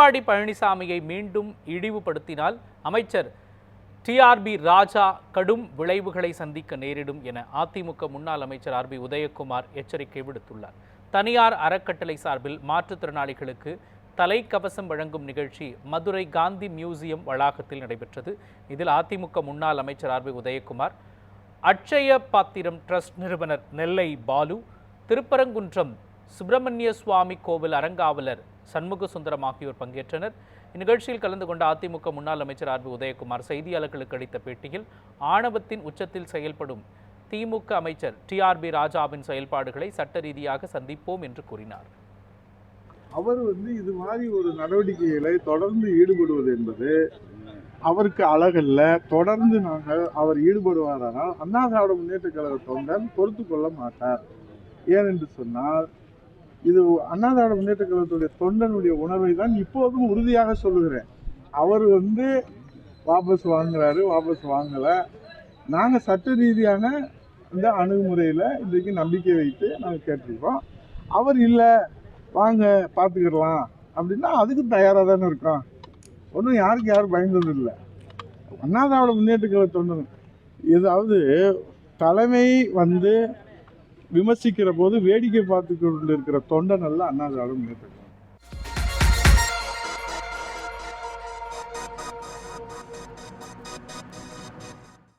எடப்பாடி பழனிசாமியை மீண்டும் இழிவுபடுத்தினால் அமைச்சர் டிஆர்பி ராஜா கடும் விளைவுகளை சந்திக்க நேரிடும் என அதிமுக முன்னாள் அமைச்சர் ஆர்பி உதயகுமார் எச்சரிக்கை விடுத்துள்ளார். தனியார் அறக்கட்டளை சார்பில் மாற்றுத்திறனாளிகளுக்கு தலைக்கவசம் வழங்கும் நிகழ்ச்சி மதுரை காந்தி மியூசியம் வளாகத்தில் நடைபெற்றது. இதில் அதிமுக முன்னாள் அமைச்சர் ஆர்பி உதயகுமார், அட்சய பாத்திரம் டிரஸ்ட் நிறுவனர் நெல்லை பாலு, திருப்பரங்குன்றம் சுப்பிரமணிய சுவாமி கோவில் அறங்காவலர் சண்முக சுந்தரம் ஆகியோர் பங்கேற்றனர். இந்நிகழ்ச்சியில் கலந்து கொண்ட அதிமுக முன்னாள் அமைச்சர் ஆர்பி உதயகுமார் செய்தியாளர்களுக்கு அளித்த பேட்டியில் ஆணவத்தின் உச்சத்தில் செயல்படும் திமுக அமைச்சர் டிஆர்பி ராஜாவின் செயல்பாடுகளை சட்ட ரீதியாக சந்திப்போம் என்று கூறினார். அவர் இது மாதிரி ஒரு நடவடிக்கைகளை தொடர்ந்து ஈடுபடுவது என்பது அவருக்கு அழகல்ல. தொடர்ந்து நாங்கள் அவர் ஈடுபடுவாரானால் அண்ணா திராவிட முன்னேற்ற கழக தொண்டன் பொறுத்து கொள்ள மாட்டார். ஏனென்று சொன்னால் இது அண்ணா திராவிட முன்னேற்ற கழகத்துடைய தொண்டனுடைய உணர்வை தான் இப்போதும் உறுதியாக சொல்லுகிறேன். அவர் வாபஸ் வாங்குறாரு, வாபஸ் வாங்கலை. நாங்கள் சட்ட ரீதியான இந்த அணுகுமுறையில் இன்றைக்கு நம்பிக்கை வைத்து நாங்கள் கேட்டிருக்கோம். அவர் இல்லை வாங்க பார்த்துக்கிடலாம் அப்படின்னா அதுக்கு தயாராக தானே இருக்கோம். ஒன்றும் யாருக்கு யாரும் பயந்தது இல்லை. அண்ணா திராவிட முன்னேற்ற கழக தொண்டன் ஏதாவது தலைமை விமர்சிக்கிற போது வேடிக்கை பார்த்து கொண்டு இருக்கிற தொண்டன் அல்ல அண்ணா திராவிட முன்னேற்ற கழகம்.